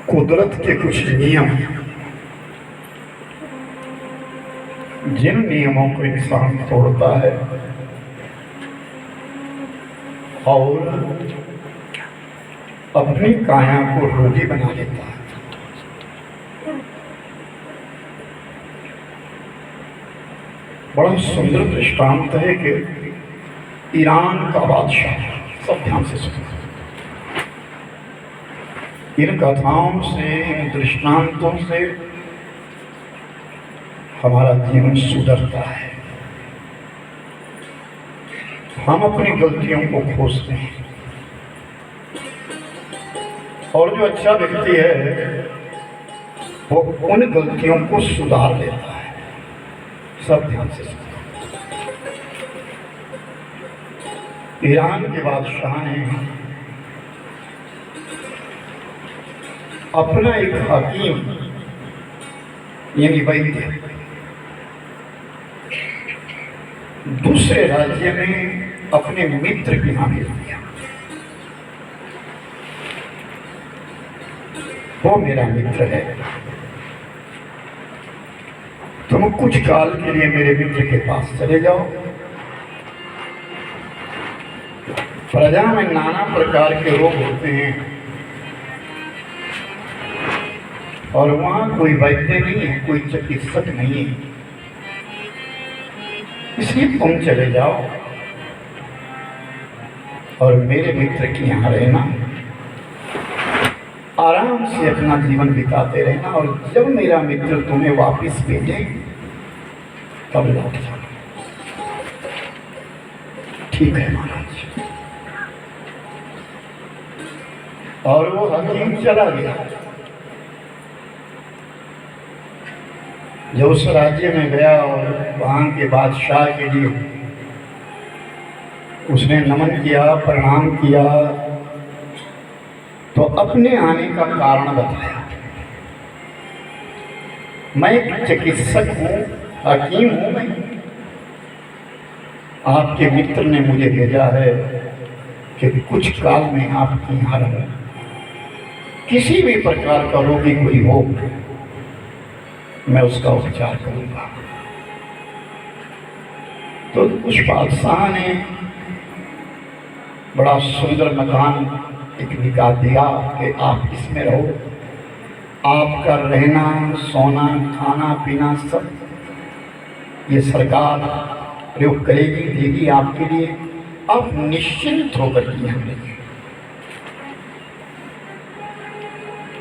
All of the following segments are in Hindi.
कुदरत के कुछ नियम, जिन नियमों को इंसान तोड़ता है और अपनी काया को रोगी बना लेता है। बड़ा सुंदर दृष्टांत है कि ईरान का बादशाह, सब ध्यान से सुनो, इन कथाओं से, इन दृष्टांतों से हमारा जीवन सुधरता है। हम अपनी गलतियों को खोजते हैं और जो अच्छा व्यक्ति है वो उन गलतियों को सुधार लेता है। सब ध्यान से सुनो। ईरान के बादशाह ने अपना एक हकीम यानी वैद्य दूसरे राज्य में अपने मित्र के यहाँ भेज दिया। वो मेरा मित्र है, तुम कुछ काल के लिए मेरे मित्र के पास चले जाओ। प्रजा में नाना प्रकार के रोग होते हैं और वहां कोई वैद्य नहीं है, कोई चिकित्सक नहीं है, इसलिए तुम चले जाओ और मेरे मित्र के यहाँ रहना, आराम से अपना जीवन बिताते रहना और जब मेरा मित्र तुम्हें वापस भेजे तब लौट जाओ। ठीक है महाराज। और वो हकीम चला गया। जब उस राज्य में गया और वहां के बादशाह के लिए उसने नमन किया, प्रणाम किया, तो अपने आने का कारण बताया। मैं एक चिकित्सक हूँ, हकीम हूँ, मैं आपके मित्र ने मुझे भेजा है कि कुछ काल में आपके यहाँ रहो, किसी भी प्रकार का रोगी कोई हो मैं उसका उपचार करूंगा। तो उस बादशाह ने बड़ा सुंदर मकान एक निकाल दिया कि आप इसमें रहो, आपका रहना, सोना, खाना पीना सब ये सरकार प्रयोग करेगी, देगी आपके लिए, आप निश्चिंत होकर के यहाँ रहिए।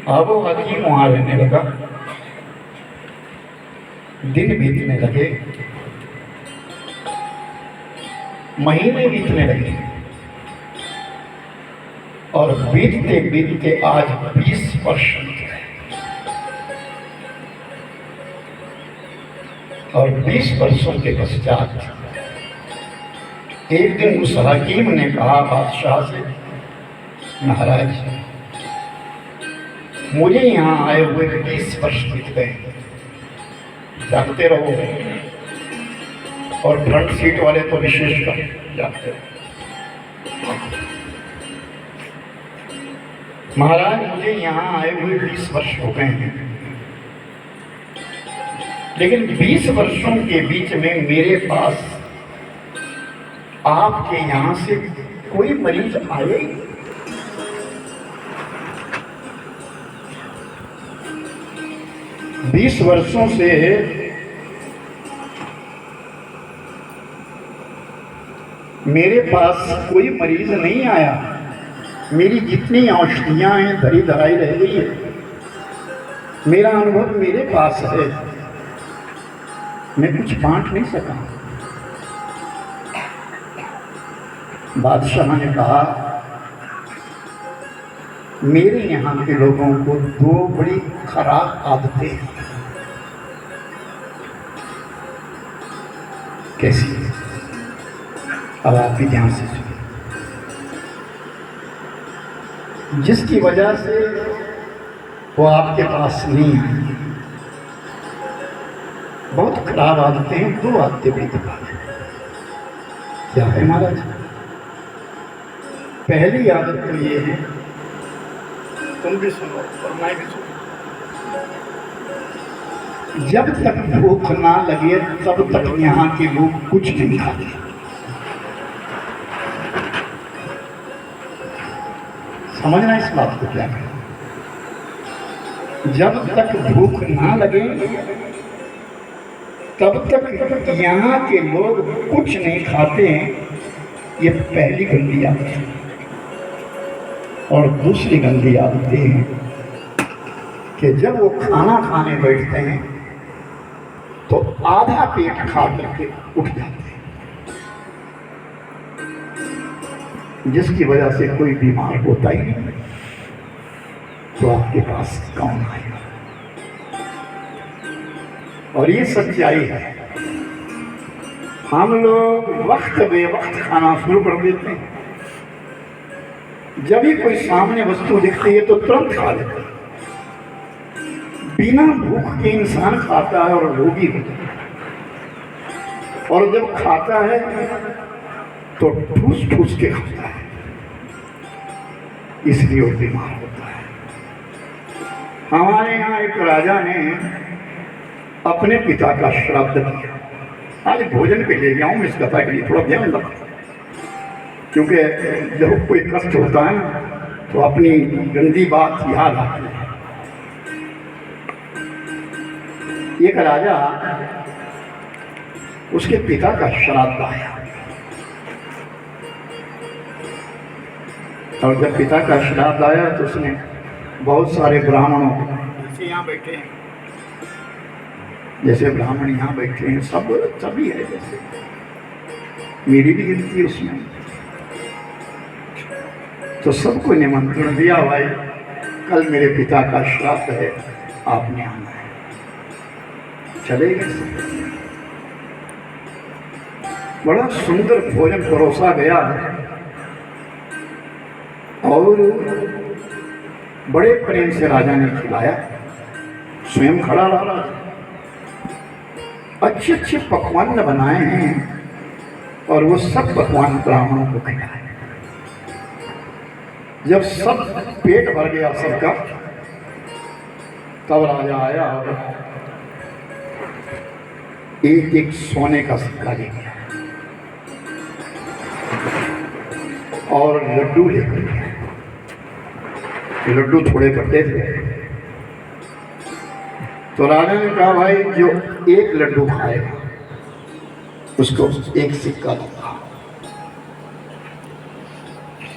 अब वो हकीम वहां रहने लगा। दिन बीतने लगे, महीने बीतने लगे और बीतते बीतते आज 20 वर्ष बीत गए। और 20 वर्षों के पश्चात एक दिन उस हकीम ने कहा बादशाह से, महाराज मुझे यहाँ आए हुए 20 वर्ष बीत गए, जागते रहो और फ्रंट सीट वाले तो विशेषकर जागते रहो। महाराज मुझे यहाँ आए हुए 20 वर्ष हो गए हैं, लेकिन 20 वर्षों के बीच में मेरे पास आपके यहाँ से कोई मरीज आए? 20 वर्षों से मेरे पास कोई मरीज नहीं आया। मेरी जितनी औषधियां हैं धरी धराई रह गई है। मेरा अनुभव मेरे पास है, मैं कुछ बांट नहीं सका। बादशाह ने कहा, मेरे यहाँ के लोगों को 2 बड़ी खराब आदतें हैं। कैसी? अब आप भी ध्यान से सुनिए। जिसकी वजह से वो आपके पास नहीं है। बहुत खराब आदतें हैं, 2 आदतें बड़ी खराब है। क्या है महाराज? पहली आदत तो ये है, तुम भी सुनो और मैं भी सुनो, जब तक भूख ना लगे तब तक यहाँ के लोग कुछ नहीं खाते। समझना इस बात को क्या है? जब तक भूख ना लगे तब तक यहाँ के लोग कुछ नहीं खाते हैं। ये पहली गंदी आदत है। और दूसरी गंदी आदत ये है कि जब वो खाना खाने बैठते हैं तो आधा पेट खा करके उठ जाते हैं, जिसकी वजह से कोई बीमार होता ही नहीं। तो आपके पास कौन आएगा? और ये सच्चाई है। हम लोग वक्त बे वक्त खाना शुरू कर देते हैं। जब भी कोई सामने वस्तु दिखती है तो तुरंत खा लेते हैं। बिना भूख के इंसान खाता है और रोगी होता है, और जब खाता है तो ठूस ठूस के खाता है, इसलिए वो बीमार होता है। हमारे यहाँ एक राजा ने अपने पिता का श्राद्ध किया। आज भोजन पे ले गया हूँ इस कथा के लिए, थोड़ा ध्यान रखो, क्योंकि जब कोई कष्ट होता है ना तो अपनी गंदी बात याद आती है। एक राजा, उसके पिता का श्राद्ध आया, और जब पिता का श्राद्ध आया तो उसने बहुत सारे ब्राह्मणों को, जैसे यहाँ बैठे हैं, जैसे ब्राह्मण यहाँ बैठे हैं, सब सभी है, जैसे मेरी भी गिनती उसमें, तो सबको निमंत्रण दिया, भाई कल मेरे पिता का श्राद्ध है, आपने आना है। चले गए। बड़ा सुंदर भोजन परोसा गया और बड़े प्रेम से राजा ने खिलाया। स्वयं खड़ा रहा, अच्छे अच्छे पकवान बनाए हैं और वो सब पकवान ब्राह्मणों को खिलाए। जब सब पेट भर गया सबका, तब राजा आया और एक एक सोने का सिक्का ले गया और लड्डू लेकर गया। लड्डू थोड़े बड़े थे, तो राजा ने कहा, भाई जो एक लड्डू खाएगा उसको एक सिक्का दूंगा।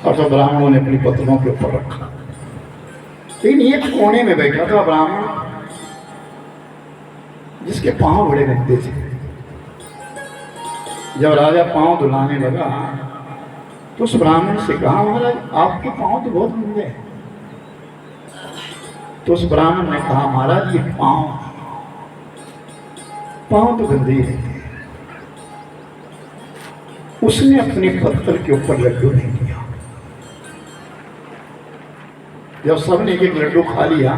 और तो ब्राह्मणों ने अपनी पत्नियों के ऊपर रखा। लेकिन एक कोने में बैठा था ब्राह्मण, जिसके पांव बड़े गंदे थे। जब राजा पांव धुलाने लगा तो उस ब्राह्मण से कहा, महाराज आपके पांव तो बहुत गंदे हैं। तो उस ब्राह्मण ने कहा, महाराज ये पांव तो गंदे ही रहते हैं। उसने अपने पत्थर के ऊपर लड्डू नहीं दिया। जब सबने एक एक लड्डू खा लिया,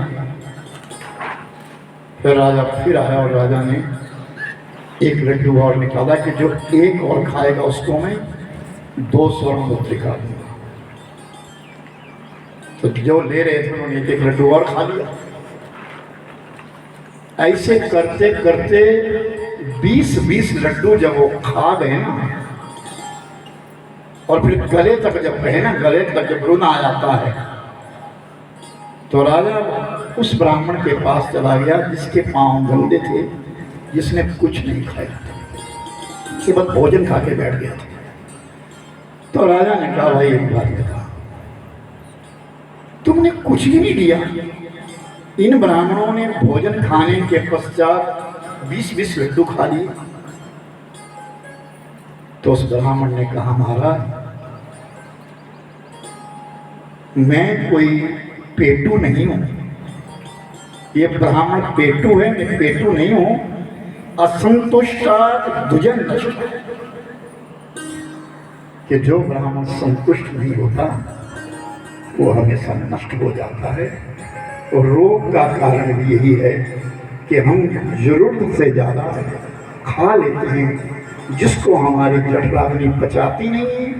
फिर राजा फिर आया और राजा ने एक लड्डू और निकाला कि जो एक और खाएगा उसको मैं 2 स्वर्ण मुद्रिका दूंगा। तो जो ले रहे थे उन्होंने एक एक लड्डू और खा लिया। ऐसे करते करते 20-20 लड्डू जब वो खा गए ना, और फिर गले तक जब गए ना, गले तक जब रोना आ जाता है, तो राजा उस ब्राह्मण के पास चला गया जिसके पांव गंदे थे, जिसने कुछ नहीं खाया था, उसके बाद भोजन खा के बैठ गया था। तो राजा ने कहा, भाई एक बात बता, तुमने कुछ भी नहीं दिया। इन ब्राह्मणों ने भोजन खाने के पश्चात 20-20 लड्डू खा लिए। तो उस ब्राह्मण ने कहा, महाराज मैं कोई पेटू नहीं हूं, ये ब्राह्मण पेटू है, मैं पेटू नहीं हूं। असंतुष्टा दुजन नष्ट, कि जो ब्राह्मण संतुष्ट नहीं होता वो हमेशा नष्ट हो जाता है। और रोग का कारण भी यही है कि हम जरूरत से ज़्यादा खा लेते हैं, जिसको हमारी जठराग्नि पचाती नहीं है,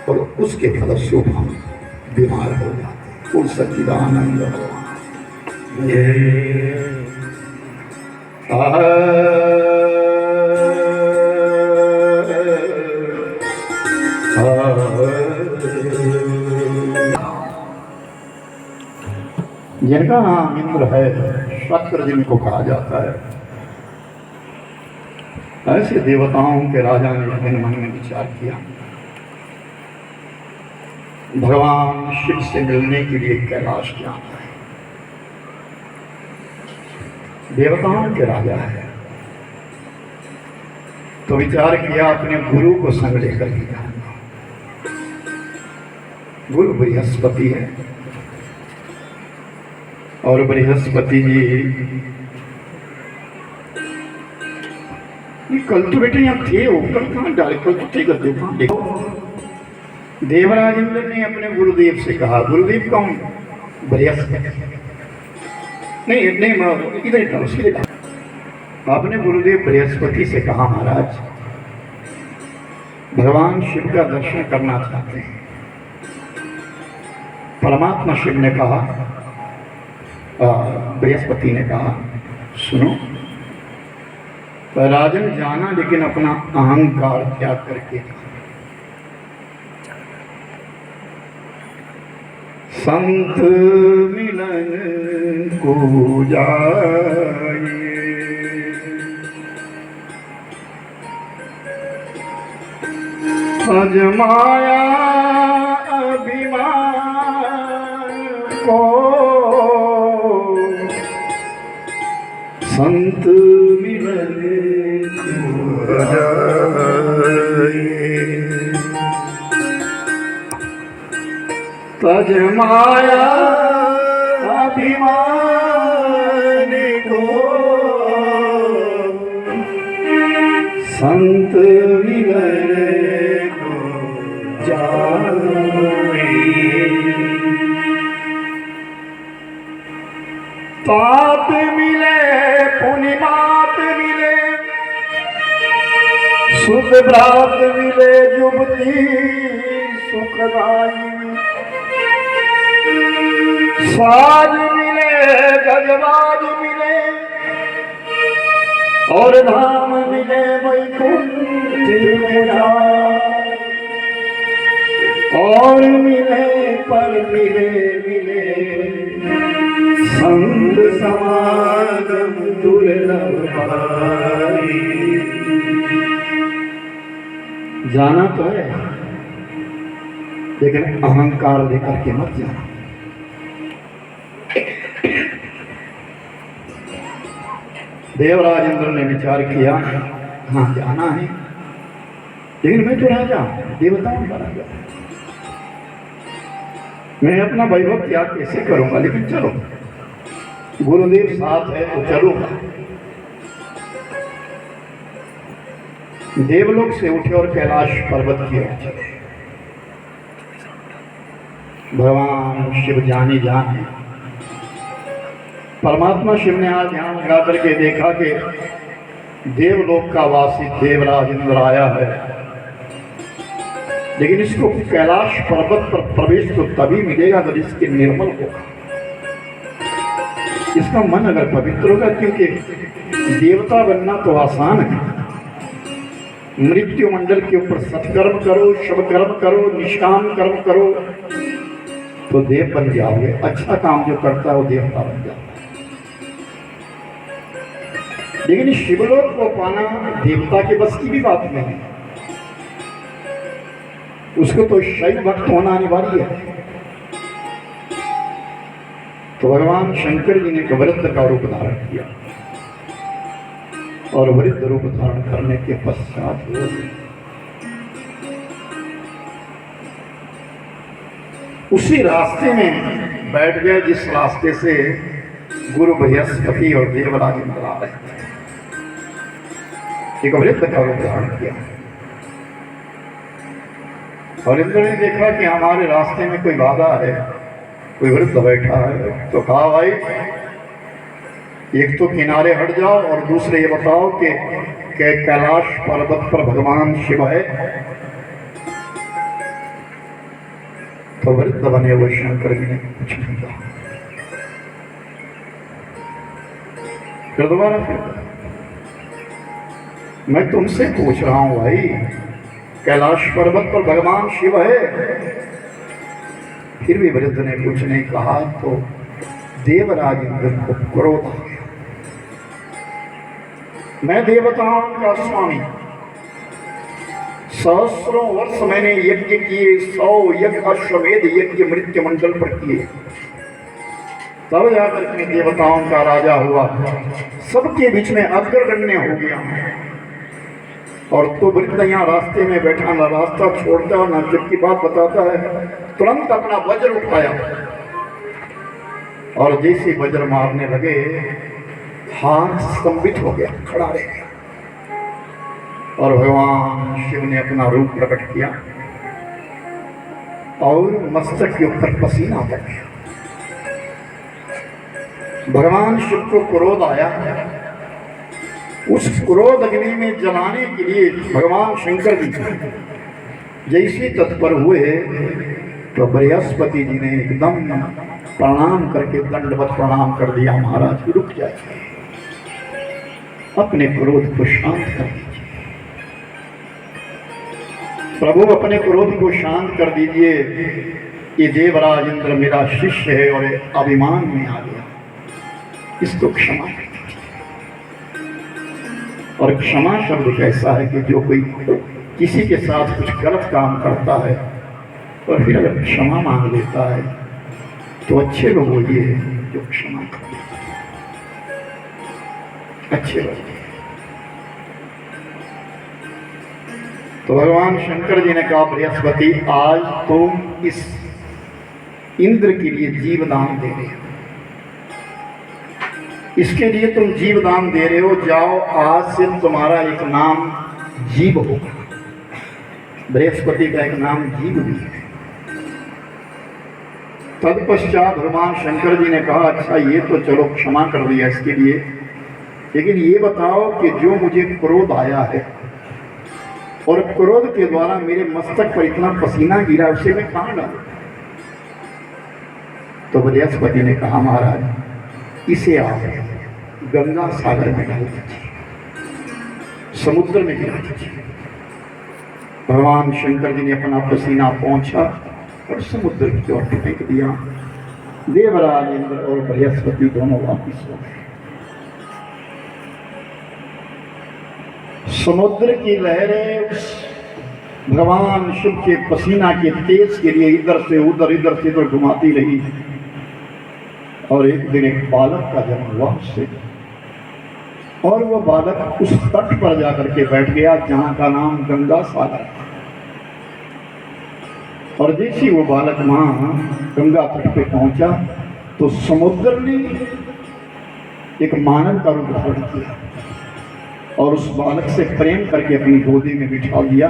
और उसके फलस्वरूप हम बीमार हो जाते हैं। कुल सच्चिदानंद जिनका नाम इंद्र है, शक्र जिनको कहा जाता है, ऐसे देवताओं के राजा ने अपने मन में विचार किया, भगवान शिव से मिलने के लिए कैलाश जाना है। देवताओं के राजा है, तो विचार किया अपने गुरु को संग लेकर के जाना। गुरु बृहस्पति है, और बृहस्पति जी ये कल तो बेटे यहाँ थे, वो कल कहाँ डाले, कल तो थे, करते कहाँ देखो। देवराज इंद्र ने अपने गुरुदेव से कहा, गुरुदेव कौन? बृहस्पति। नहीं इधर डालो, सीधे डालो। आपने गुरुदेव बृहस्पति से कहा, महाराज भगवान शिव का दर्शन करना चाहते हैं। परमात्मा शिव ने कहा, बृहस्पति ने कहा, सुनो राजन जाना, लेकिन अपना अहंकार त्याग करके। संत मिलन को जाए, अजमाया अभिमान को, संत मिलन को जाए, तजमाया अभिमान को, संत मिलन को जाए। तात मिले पुनिमात मिले, सुख भ्रात मिले, जुबती सुखदाई, साज मिले गजबाज मिले, और धाम मिले वैकुंठ में जाए, और मिले पर मिले संत समागम दुर्लभ पाई। जाना तो है, लेकिन अहंकार लेकर के मत जाना। देवराज इंद्र ने विचार किया, हाँ जाना है, लेकिन मैं तो राजा, देवताओं का राजा, मैं अपना वैभव त्याग कैसे करूंगा? लेकिन चलो, गुरुदेव साथ है तो चलूंगा। देवलोक से उठे और कैलाश पर्वत की ओर चले। भगवान शिव जानी जान है। परमात्मा शिव ने आज ध्यान लगा करके देखा कि देवलोक का वासी देवराज इंद्र आया है, लेकिन इसको कैलाश पर्वत पर प्रवेश तो तभी मिलेगा अगर इसके निर्मल होगा, इसका मन अगर पवित्र होगा। क्योंकि देवता बनना तो आसान है, मृत्यु मंडल के ऊपर सत्कर्म करो, शुभ कर्म करो, निष्काम कर्म करो तो देव बन जाओगे। अच्छा काम जो करता है वो देवता बन जाता है। लेकिन शिवलोक को पाना देवता के बस की भी बात नहीं है, उसको तो शैव भक्त होना अनिवार्य है। तो भगवान शंकर जी ने वृद्ध का रूप धारण किया, और वृद्ध रूप धारण करने के पश्चात उसी रास्ते में बैठ गए जिस रास्ते से गुरु बृहस्पति और देवराज इंद्र आ रहे थे। एक वृद्ध का रूप धारण किया और इंद्र ने देखा कि हमारे रास्ते में कोई बाधा है, कोई वृद्ध बैठा है, तो कहा भाई एक तो किनारे हट जाओ और दूसरे ये बताओ कि कैलाश पर्वत पर भगवान शिव है। तो वृद्ध बने हुए शंकर जी ने कुछ नहीं कहा। फिर दोबारा मैं तुमसे पूछ रहा हूं भाई, कैलाश पर्वत पर भगवान शिव है? फिर भी वृद्ध ने कुछ नहीं कहा। तो देवराज इंद्र को क्रोध आ गया। मैं देवताओं का स्वामी, सहस्रों वर्ष मैंने यज्ञ किए, 100 यज्ञ अश्वमेध यज्ञ मृत्यु मंडल पर किए, तब जाकर के देवताओं का राजा हुआ, सबके बीच में अग्रगण्य हो गया। और तो वृद्ध यहाँ रास्ते में बैठा, ना रास्ता छोड़ता ना जब की बात बताता है, तुरंत अपना वज्र उठाया और जैसे वज्र मारने लगे हाथ स्तंभित हो गया, खड़ा रह गया। और भगवान शिव ने अपना रूप प्रकट किया और मस्तक के ऊपर पसीना पड़ गया। भगवान शिव को क्रोध आया। उस क्रोध अग्नि में जलाने के लिए भगवान शंकर जी जैसे तत्पर हुए तो बृहस्पति जी ने एकदम प्रणाम करके दंडवत प्रणाम कर दिया। महाराज रुक जाइए, अपने क्रोध को शांत कर दीजिए प्रभु, अपने क्रोध को शांत कर दीजिए। ये देवराज इंद्र मेरा शिष्य है और अभिमान में आ गया, इसको क्षमा कर दीजिए। और क्षमा शब्द कैसा है कि जो कोई किसी के साथ कुछ गलत काम करता है और फिर अगर क्षमा मांग लेता है तो अच्छे लोग ये जो क्षमा करते हैं, अच्छे लोग। तो भगवान शंकर जी ने कहा बृहस्पति आज तुम इस इंद्र के लिए जीवदान दे रहे हो, इसके लिए तुम जीवदान दे रहे हो, जाओ आज से तुम्हारा एक नाम जीव होगा। बृहस्पति का एक नाम जीव भी है। तत्पश्चात भगवान शंकर जी ने कहा अच्छा ये तो चलो क्षमा कर दिया इसके लिए, लेकिन ये बताओ कि जो मुझे क्रोध आया है और क्रोध के द्वारा मेरे मस्तक पर इतना पसीना गिरा, उसे मैं कहां डालूं? तो बृहस्पति ने कहा महाराज इसे आप गंगा सागर में डाल दीजिए, समुद्र में गिरा दीजिए। भगवान शंकर जी ने अपना पसीना पहुंचा और समुद्र की ओर फेंक दिया। देवराज इंद्र और बृहस्पति दोनों वापिस हो गए। समुद्र की लहरें उस भगवान शिव के पसीना के तेज के लिए इधर से उधर घुमाती रही। और एक दिन एक बालक का जन्म हुआ उससे, और वह बालक उस तट पर जाकर के बैठ गया जहां का नाम गंगा सागर। और जैसे वो बालक वहां गंगा तट पे पहुंचा तो समुद्र ने एक मानव का रूप धारण किया और उस बालक से प्रेम करके अपनी गोदी में बिठा लिया।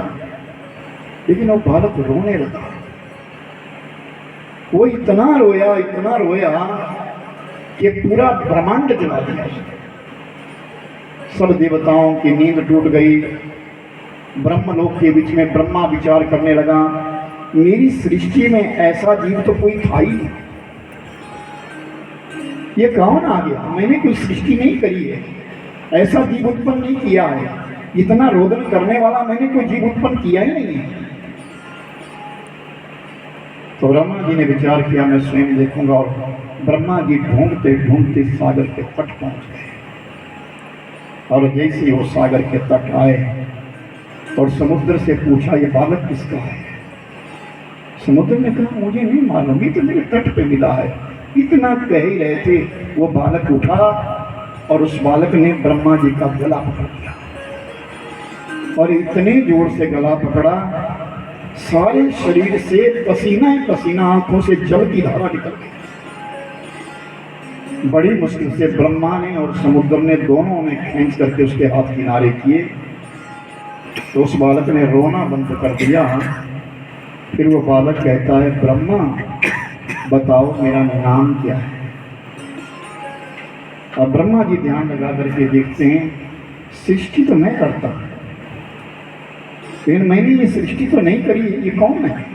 लेकिन वो बालक रोने लगा। वो इतना रोया कि पूरा ब्रह्मांड जला दिया। सब देवताओं की नींद टूट गई। ब्रह्मलोक के बीच में ब्रह्मा विचार करने लगा, मेरी सृष्टि में ऐसा जीव तो कोई था ही नहीं, ये कौन आ गया? मैंने कोई सृष्टि नहीं करी है, ऐसा जीव उत्पन्न नहीं किया है, इतना रोदन करने वाला मैंने कोई जीव उत्पन्न किया ही नहीं है। तो ब्रह्मा जी ने विचार किया मैं स्वयं देखूंगा, और ब्रह्मा जी ढूंढते ढूंढते सागर के तट पहुंच गए। और जैसे ही वो सागर के तट आए और समुद्र से पूछा ये बालक किसका है? समुद्र ने कहा मुझे नहीं मालूम, ये तो मेरे तट पे मिला है। इतना कह ही रहे थे वो बालक उठा और उस बालक ने ब्रह्मा जी का गला पकड़ लिया, और इतने जोर से गला पकड़ा सारे शरीर से पसीना ही पसीना, आंखों से जल की धारा निकल गई। बड़ी मुश्किल से ब्रह्मा ने और समुद्र ने दोनों ने खींच करके उसके हाथ किनारे किए। तो उस बालक ने रोना बंद कर दिया फिर वो बालक कहता है, ब्रह्मा बताओ मेरा नाम क्या है। और ब्रह्मा जी ध्यान लगा करके देखते हैं, सृष्टि तो मैं करता हूं, लेकिन मैंने ये सृष्टि तो नहीं करी, ये कौन है।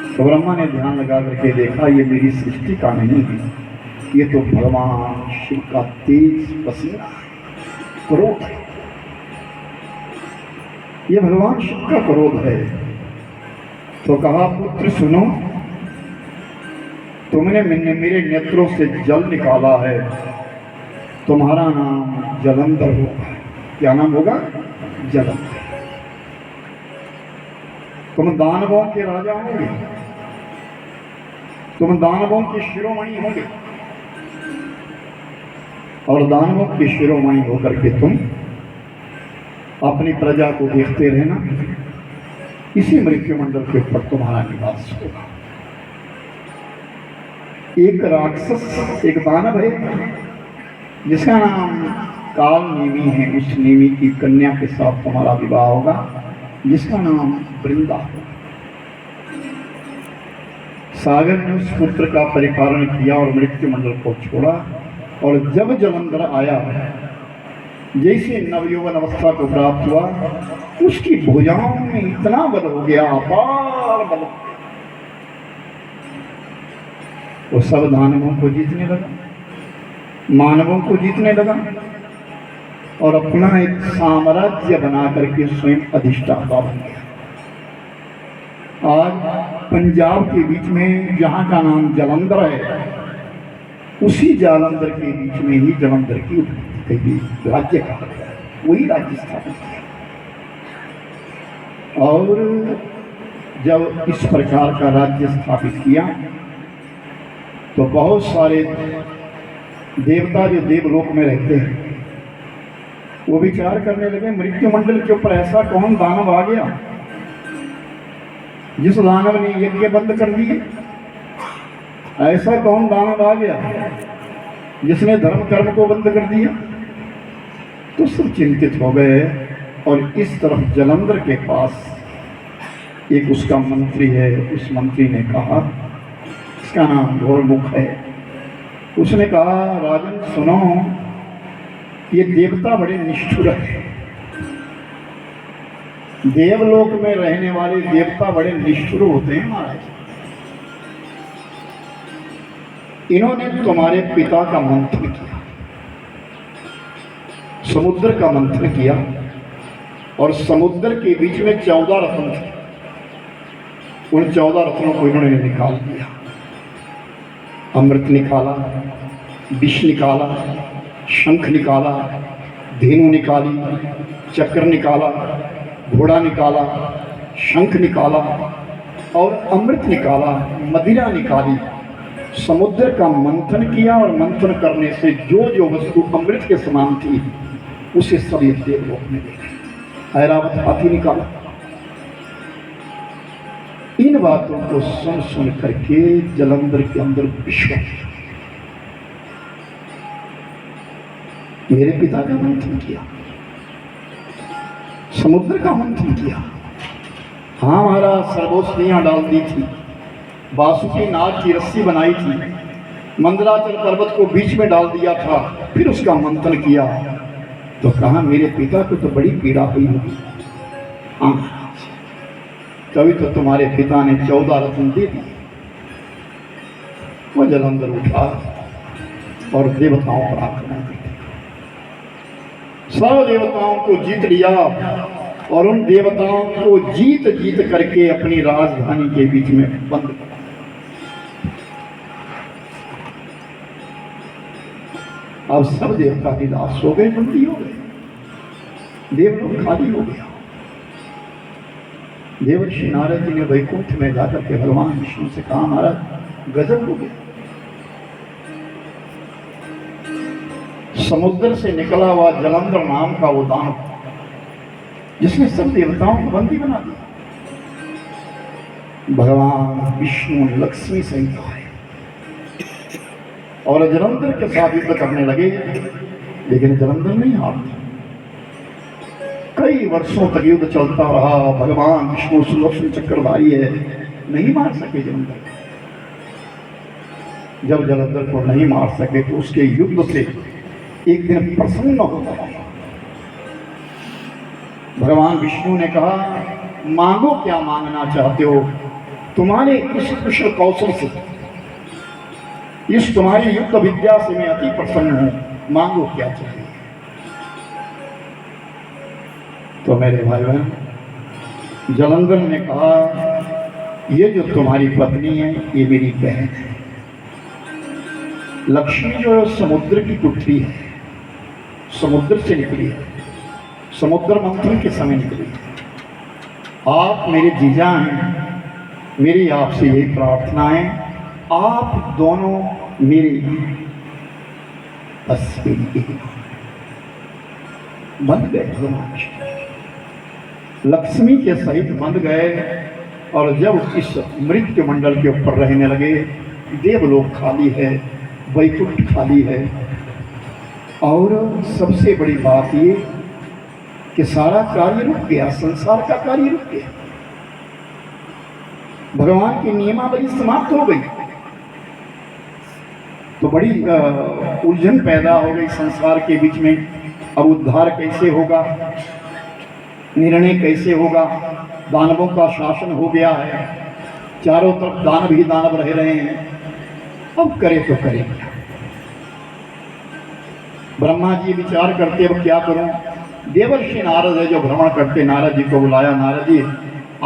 तो ब्रह्मा ने ध्यान लगा करके देखा, ये मेरी सृष्टि का नहीं है, ये तो भगवान शिव का तेज पसीना क्रोध है, ये भगवान शिव का क्रोध है। तो कहा, पुत्र सुनो, तुमने मेरे नेत्रों से जल निकाला है, तुम्हारा नाम जलंधर होगा। क्या नाम होगा? जलंधर। तुम दानवों के राजा होंगे, तुम दानवों के शिरोमणि होंगे, और दानवों के शिरोमणि होकर के तुम अपनी प्रजा को देखते रहना, इसी मृत्यु मंडल के ऊपर तुम्हारा निवास होगा। एक राक्षस, एक दानव है जिसका नाम काल नेमी है, उस नेमी की कन्या के साथ तुम्हारा विवाह होगा, जिसका नाम वृंदा है। सागर ने उस पुत्र का परिपालन किया और मृत्यु मंडल को छोड़ा। और जब जलंधर आया, जैसे नवयौवन अवस्था को प्राप्त हुआ, उसकी भुजाओं में इतना बल हो गया, अपार बल, वो सब दानवों को जीतने लगा, मानवों को जीतने लगा, और अपना एक साम्राज्य बना करके स्वयं अधिष्ठाता बन गया। आज पंजाब के बीच में जहाँ का नाम जलंधर है, उसी जालंधर के बीच में ही जलंधर की राज्य कहा गया, वही राज्य स्थापित किया। और जब इस प्रकार का राज्य स्थापित किया तो बहुत सारे देवता जो देवलोक में रहते हैं वो विचार करने लगे, मृत्यु मंडल के ऊपर ऐसा कौन दानव आ गया जिस दानव ने यज्ञ बंद कर दिए, ऐसा कौन दानव आ गया जिसने धर्म कर्म को बंद कर दिया। तो सब चिंतित हो गए। और इस तरफ जलंधर के पास एक उसका मंत्री है, उस मंत्री ने कहा, इसका नाम घोरमुख है, उसने कहा, राजन सुनो, ये देवता बड़े निष्ठुर हैं, देवलोक में रहने वाले देवता बड़े निष्ठुर होते हैं महाराज। इन्होंने तुम्हारे पिता का मंथन किया, समुद्र का मंथन किया, और समुद्र के बीच में 14 रत्न थे, उन 14 रत्नों को इन्होंने निकाल दिया। अमृत निकाला, विष निकाला, शंख निकाला, धेनु निकाली, चक्र निकाला, घोड़ा निकाला, शंख निकाला और अमृत निकाला, मदिरा निकाली। समुद्र का मंथन किया और मंथन करने से जो जो वस्तु अमृत के समान थी उसे सब ये देवलोक में ले गए। ऐरावत हाथी निकाला। इन बातों को सुन सुन करके जलंधर के अंदर विश्वास, मेरे पिता का मंथन किया, समुद्र का मंथन किया, हाँ महाराज, सर्वोष्णियां डाल दी थी, बासुकी नाग की रस्सी बनाई थी, मंदराचल पर्वत को बीच में डाल दिया था, फिर उसका मंथन किया। तो कहा मेरे पिता को तो बड़ी पीड़ा हुई होगी। हाँ महाराज, तभी तो तुम्हारे पिता ने 14 रत्न दे दिए। वह जलंधर उठा और देवताओं पर आक्रमण कर दिया, सब देवताओं को जीत लिया, और उन देवताओं को जीत जीत करके अपनी राजधानी के बीच में बंद कर। अब सब देवता निराश हो गए, बंदी हो गए, देवलोक खाली हो गया। देवर्षि नारद जी ने वैकुंठ में जाकर के भगवान विष्णु से कहा, महाराज गजब हो गया, समुद्र से निकला हुआ जलंधर नाम का वो दानव जिसने सब देवताओं को बंदी बना दिया, भगवान विष्णु लक्ष्मी सहित आए और जलंधर के साथ युद्ध करने लगे, लेकिन जलंधर नहीं हारता। कई कई वर्षों तक युद्ध चलता रहा। भगवान विष्णु सुदर्शन चक्रधारी है, नहीं मार सके जलंधर। जब जलंधर को नहीं मार सके तो उसके युद्ध से एक दिन प्रसन्न होता है। भगवान विष्णु ने कहा, मांगो क्या मांगना चाहते हो, तुम्हारे इस कुशल कौशल से, इस तुम्हारी युद्ध विद्या से मैं अति प्रसन्न हूं, मांगो क्या चाहिए। तो मेरे भाई बहन, जलंधर ने कहा, ये जो तुम्हारी पत्नी है ये मेरी बहन है। लक्ष्मी जो है समुद्र की पुत्री है, समुद्र से निकली है, समुद्र मंथन के समय निकली है। आप मेरे जीजा हैं, मेरी आपसे यही प्रार्थना है, आप दोनों मेरे बस बन गए। लक्ष्मी के सहित बंध गए और जब इस मृत्यु मंडल के ऊपर रहने लगे, देवलोक खाली है, वैकुंठ खाली है। और सबसे बड़ी बात ये कि सारा कार्य रुक गया, संसार का कार्य रुक गया, भगवान की नियमावली समाप्त हो गई। तो बड़ी उलझन पैदा हो गई संसार के बीच में। अब उद्धार कैसे होगा, निर्णय कैसे होगा। दानवों का शासन हो गया है, चारों तरफ दानव ही दानव रह रहे हैं, अब करे तो करे क्या। ब्रह्मा जी विचार करते अब क्या करूं। देवर्षि नारद है जो भ्रमण करते, नारद जी को बुलाया, नारद जी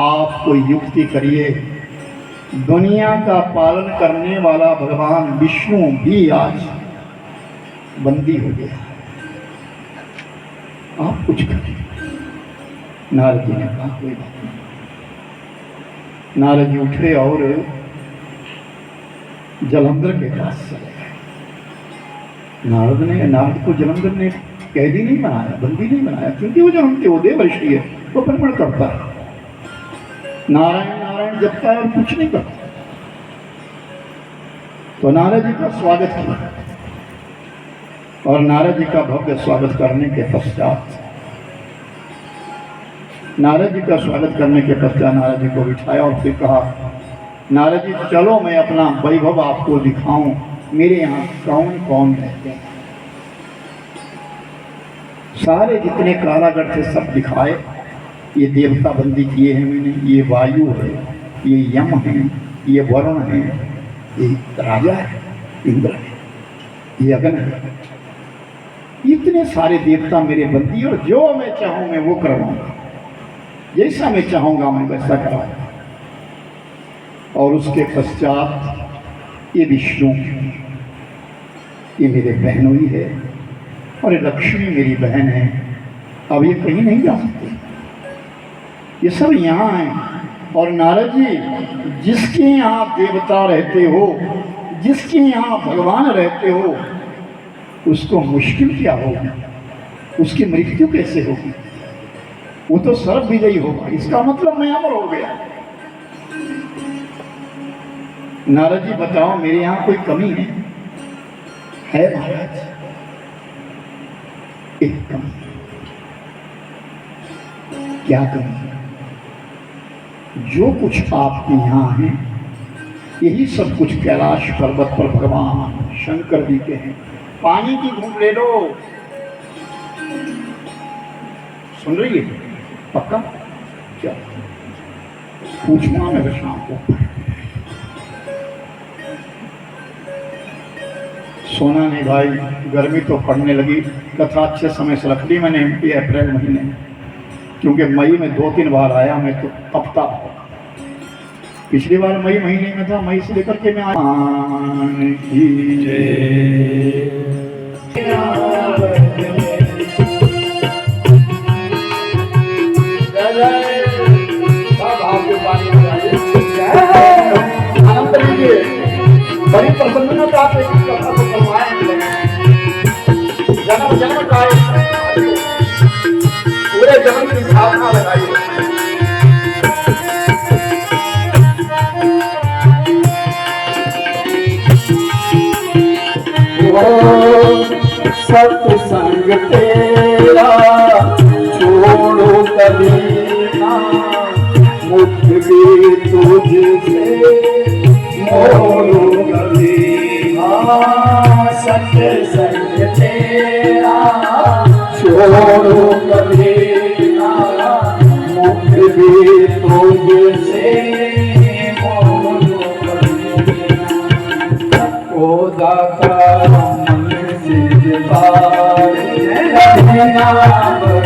आप कोई युक्ति करिए। दुनिया का पालन करने वाला भगवान विष्णु भी आज बंदी हो गया, आप कुछ करिए। नारद जी ने कहा कोई बात नहीं। नारद जी उठे और जलंधर के पास चले गए। नारद को जलंधर ने कैदी नहीं बनाया, बंदी नहीं बनाया, क्योंकि वो जलंधर वो देवर्षि है, वो भ्रमण करता है, नारायण नारायण जपता है और कुछ नहीं करता। तो नारद जी का स्वागत किया और नारद जी का भव्य स्वागत करने के पश्चात नारद जी को बिठाया और फिर कहा, नारद जी चलो मैं अपना वैभव आपको दिखाऊं, मेरे यहाँ कौन कौन रहते हैं। सारे जितने कारागर थे सब दिखाए। ये देवता बंदी किए हैं मैंने, ये वायु है, ये यम है, ये वरुण है, ये राजा है, इंद्र है, ये अग्नि है। इतने सारे देवता मेरे बंदी, और जो मैं चाहूं मैं वो करवाऊंगा, जैसा मैं चाहूंगा मैं वैसा करवाऊंगा। और उसके पश्चात ये विष्णु, ये मेरे बहनोई है और ये लक्ष्मी मेरी बहन है। अब ये कहीं नहीं जा सकते, ये सब यहाँ हैं। और नारद जी, जिसके यहाँ देवता रहते हो, जिसके यहाँ भगवान रहते हो, उसको मुश्किल क्या होगी, उसकी मृत्यु कैसे होगी, वो तो सर्व विजयी होगा। इसका मतलब मैं अमर हो गया। नारद जी बताओ मेरे यहाँ कोई कमी है महाराज? एक कमी। क्या कमी? जो कुछ आपके यहाँ है यही सब कुछ कैलाश पर्वत पर भगवान शंकर जी के हैं। पानी की घूंट ले लो, सुन रही है? पक्का? क्या पूछूंगा मैं शाम को। सोना नहीं भाई, गर्मी तो पड़ने लगी। कथा अच्छे समय से रख ली मैंने, अप्रैल महीने, क्योंकि मई में 2-3 बार आया मैं तो तपता। पिछली बार मई महीने में था, मई से लेकर के मैं आया। आनंद लीजिए, बड़ी प्रसन्नता से इस कथा को करवाया। जन्म जन्म का पूरे जन्म की साधना लगाई। सत्संग तेरा छोड़ो संग तेरा छोड़ो कभी ना मुख भी तुझसे मोड़ो कभी ना ओ दाता मन से पार रहना